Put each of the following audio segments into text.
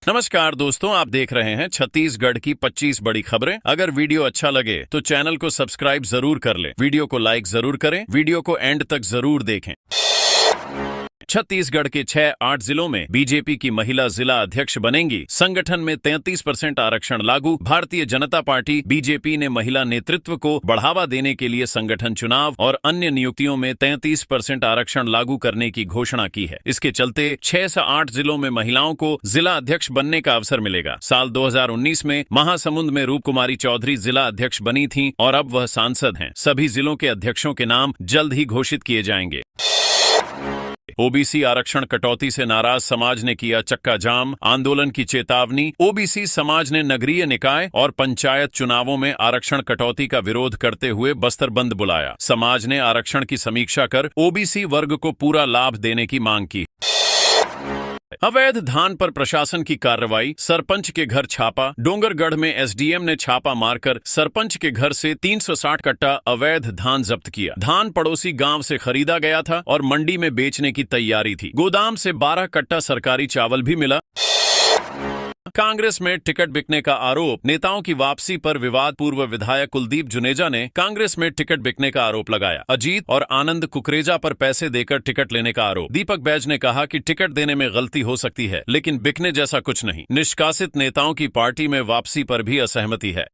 नमस्कार दोस्तों, आप देख रहे हैं छत्तीसगढ़ की 25 बड़ी खबरें। अगर वीडियो अच्छा लगे तो चैनल को सब्सक्राइब जरूर कर लें, वीडियो को लाइक जरूर करें, वीडियो को एंड तक जरूर देखें। छत्तीसगढ़ के 6-8 जिलों में बीजेपी की महिला जिला अध्यक्ष बनेंगी। संगठन में 33% आरक्षण लागू। भारतीय जनता पार्टी बीजेपी ने महिला नेतृत्व को बढ़ावा देने के लिए संगठन चुनाव और अन्य नियुक्तियों में 33% आरक्षण लागू करने की घोषणा की है। इसके चलते 6 से 8 जिलों में महिलाओं को जिला अध्यक्ष बनने का अवसर मिलेगा। साल 2019 में महासमुंद में रूप कुमारी चौधरी जिला अध्यक्ष बनी थीं और अब वह सांसद हैं। सभी जिलों के अध्यक्षों के नाम जल्द ही घोषित किए जाएंगे। ओबीसी आरक्षण कटौती से नाराज समाज ने किया चक्का जाम, आंदोलन की चेतावनी। ओबीसी समाज ने नगरीय निकाय और पंचायत चुनावों में आरक्षण कटौती का विरोध करते हुए बस्तर बंद बुलाया। समाज ने आरक्षण की समीक्षा कर ओबीसी वर्ग को पूरा लाभ देने की मांग की। अवैध धान पर प्रशासन की कार्रवाई, सरपंच के घर छापा। डोंगरगढ़ में एसडीएम ने छापा मारकर सरपंच के घर से 360 कट्टा अवैध धान जब्त किया। धान पड़ोसी गांव से खरीदा गया था और मंडी में बेचने की तैयारी थी। गोदाम से 12 कट्टा सरकारी चावल भी मिला। कांग्रेस में टिकट बिकने का आरोप। नेताओं की वापसी पर विवाद। पूर्व विधायक कुलदीप जुनेजा ने कांग्रेस में टिकट बिकने का आरोप लगाया। अजीत और आनंद कुकरेजा पर पैसे देकर टिकट लेने का आरोप। दीपक बैज ने कहा कि टिकट देने में गलती हो सकती है, लेकिन बिकने जैसा कुछ नहीं। निष्कासित नेताओं की पार्टी में वापसी पर भी असहमति है।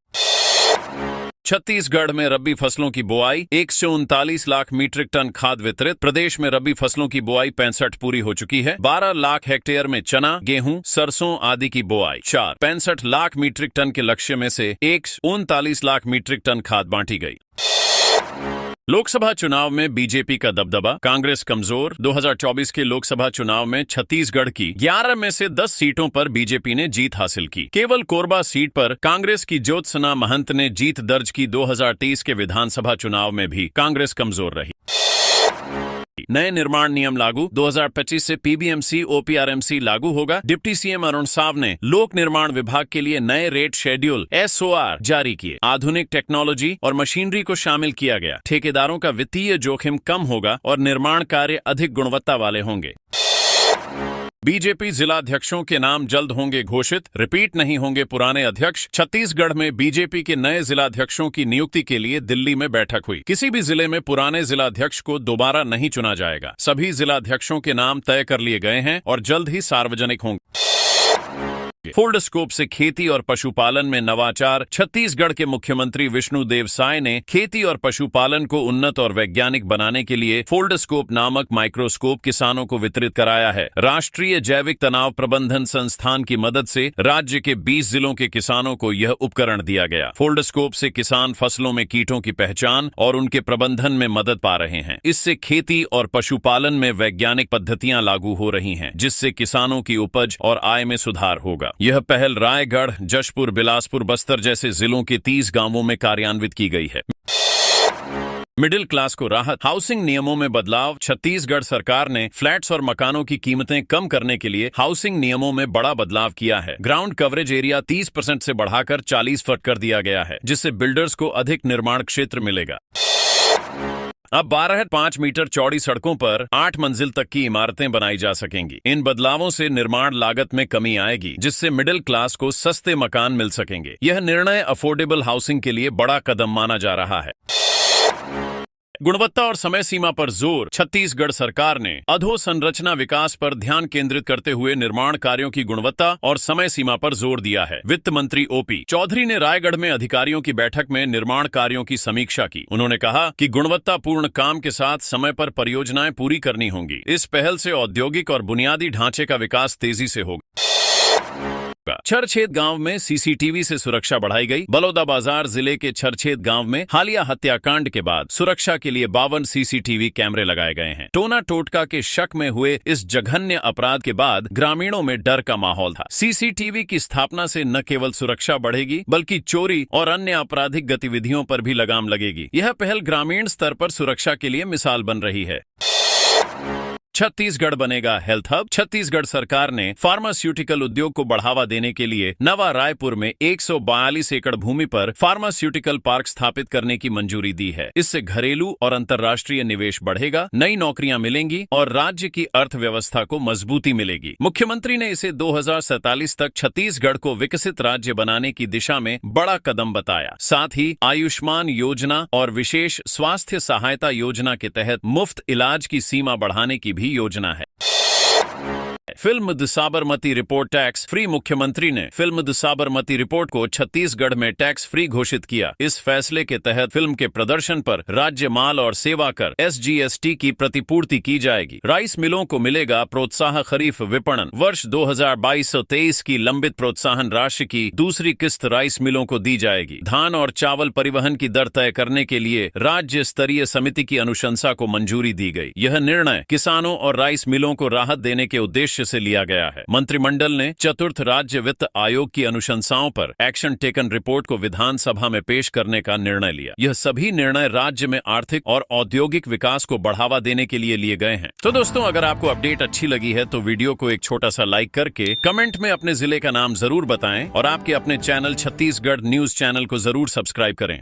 छत्तीसगढ़ में रबी फसलों की बुआई। 139 लाख मीट्रिक टन खाद वितरित। प्रदेश में रबी फसलों की बुआई 65 पूरी हो चुकी है। 12 लाख हेक्टेयर में चना, गेहूं, सरसों आदि की बुआई। 65 लाख मीट्रिक टन के लक्ष्य में से 139 लाख मीट्रिक टन खाद बांटी गई। लोकसभा चुनाव में बीजेपी का दबदबा, कांग्रेस कमजोर। 2024 के लोकसभा चुनाव में छत्तीसगढ़ की 11 में से 10 सीटों पर बीजेपी ने जीत हासिल की। केवल कोरबा सीट पर कांग्रेस की ज्योत्सना महंत ने जीत दर्ज की। 2023 के विधानसभा चुनाव में भी कांग्रेस कमजोर रही। नए निर्माण नियम लागू। 2025 से पीबीएमसी ओपीआरएमसी लागू होगा। डिप्टी सीएम अरुण साव ने लोक निर्माण विभाग के लिए नए रेट शेड्यूल एसओआर जारी किए। आधुनिक टेक्नोलॉजी और मशीनरी को शामिल किया गया। ठेकेदारों का वित्तीय जोखिम कम होगा और निर्माण कार्य अधिक गुणवत्ता वाले होंगे। बीजेपी जिलाध्यक्षों के नाम जल्द होंगे घोषित। रिपीट नहीं होंगे पुराने अध्यक्ष। छत्तीसगढ़ में बीजेपी के नए जिलाध्यक्षों की नियुक्ति के लिए दिल्ली में बैठक हुई। किसी भी जिले में पुराने जिलाध्यक्ष को दोबारा नहीं चुना जाएगा। सभी जिलाध्यक्षों के नाम तय कर लिए गए हैं और जल्द ही सार्वजनिक होंगे। फोल्डस्कोप से खेती और पशुपालन में नवाचार। छत्तीसगढ़ के मुख्यमंत्री विष्णुदेव साय ने खेती और पशुपालन को उन्नत और वैज्ञानिक बनाने के लिए फोल्डस्कोप नामक माइक्रोस्कोप किसानों को वितरित कराया है। राष्ट्रीय जैविक तनाव प्रबंधन संस्थान की मदद से राज्य के 20 जिलों के किसानों को यह उपकरण दिया गया। फोल्डस्कोप से किसान फसलों में कीटों की पहचान और उनके प्रबंधन में मदद पा रहे हैं। इससे खेती और पशुपालन में वैज्ञानिक पद्धतियां लागू हो रही हैं, जिससे किसानों की उपज और आय में सुधार होगा। यह पहल रायगढ़, जशपुर, बिलासपुर, बस्तर जैसे जिलों के 30 गांवों में कार्यान्वित की गई है। मिडिल क्लास को राहत। हाउसिंग नियमों में बदलाव। छत्तीसगढ़ सरकार ने फ्लैट्स और मकानों की कीमतें कम करने के लिए हाउसिंग नियमों में बड़ा बदलाव किया है। ग्राउंड कवरेज एरिया 30% से बढ़ाकर 40% कर दिया गया है, जिससे बिल्डर्स को अधिक निर्माण क्षेत्र मिलेगा। अब 12.5 मीटर चौड़ी सड़कों पर 8 मंजिल तक की इमारतें बनाई जा सकेंगी। इन बदलावों से निर्माण लागत में कमी आएगी, जिससे मिडिल क्लास को सस्ते मकान मिल सकेंगे। यह निर्णय अफोर्डेबल हाउसिंग के लिए बड़ा कदम माना जा रहा है। गुणवत्ता और समय सीमा पर जोर। छत्तीसगढ़ सरकार ने अधोसंरचना विकास पर ध्यान केंद्रित करते हुए निर्माण कार्यों की गुणवत्ता और समय सीमा पर जोर दिया है। वित्त मंत्री ओपी चौधरी ने रायगढ़ में अधिकारियों की बैठक में निर्माण कार्यों की समीक्षा की। उन्होंने कहा कि गुणवत्तापूर्ण काम के साथ समय पर परियोजनाएं पूरी करनी होंगी। इस पहल से औद्योगिक और बुनियादी ढांचे का विकास तेजी से होगा। छरछेद गांव में सीसीटीवी से सुरक्षा बढ़ाई गई। बलौदाबाजार जिले के छरछेद गांव में हालिया हत्याकांड के बाद सुरक्षा के लिए 52 सीसीटीवी कैमरे लगाए गए हैं। टोना टोटका के शक में हुए इस जघन्य अपराध के बाद ग्रामीणों में डर का माहौल था। सीसीटीवी की स्थापना से न केवल सुरक्षा बढ़ेगी, बल्कि चोरी और अन्य आपराधिक गतिविधियों पर भी लगाम लगेगी। यह पहल ग्रामीण स्तर पर सुरक्षा के लिए मिसाल बन रही है। छत्तीसगढ़ बनेगा हेल्थ हब। छत्तीसगढ़ सरकार ने फार्मास्यूटिकल उद्योग को बढ़ावा देने के लिए नवा रायपुर में 142 एकड़ भूमि पर फार्मास्यूटिकल पार्क स्थापित करने की मंजूरी दी है। इससे घरेलू और अंतर्राष्ट्रीय निवेश बढ़ेगा, नई नौकरियां मिलेंगी और राज्य की अर्थव्यवस्था को मजबूती मिलेगी। मुख्यमंत्री ने इसे 2047 तक छत्तीसगढ़ को विकसित राज्य बनाने की दिशा में बड़ा कदम बताया। साथ ही आयुष्मान योजना और विशेष स्वास्थ्य सहायता योजना के तहत मुफ्त इलाज की सीमा बढ़ाने की भी योजना है। Film the Sabarmati report tax free. मुख्यमंत्री ने फिल्म द साबरमती रिपोर्ट को छत्तीसगढ़ में टैक्स फ्री घोषित किया। इस फैसले के तहत फिल्म के प्रदर्शन पर राज्य माल और सेवा कर SGST की प्रतिपूर्ति की जाएगी। राइस मिलों को मिलेगा प्रोत्साह खरीफ विपणन। वर्ष 2022-23 की लंबित प्रोत्साहन राशि की दूसरी किस्त राइस मिलों को दी जाएगी। धान और चावल परिवहन की दर तय करने के लिए राज्य स्तरीय समिति की अनुशंसा को मंजूरी दी गई। यह निर्णय किसानों और राइस मिलों को राहत देने के उद्देश्य से लिया गया है। मंत्रिमंडल ने चतुर्थ राज्य वित्त आयोग की अनुशंसाओं पर एक्शन टेकन रिपोर्ट को विधानसभा में पेश करने का निर्णय लिया। यह सभी निर्णय राज्य में आर्थिक और औद्योगिक विकास को बढ़ावा देने के लिए लिए गए हैं। तो दोस्तों, अगर आपको अपडेट अच्छी लगी है तो वीडियो को एक छोटा सा लाइक करके कमेंट में अपने जिले का नाम जरूर बताएं और आपके अपने चैनल छत्तीसगढ़ न्यूज चैनल को जरूर सब्सक्राइब करें।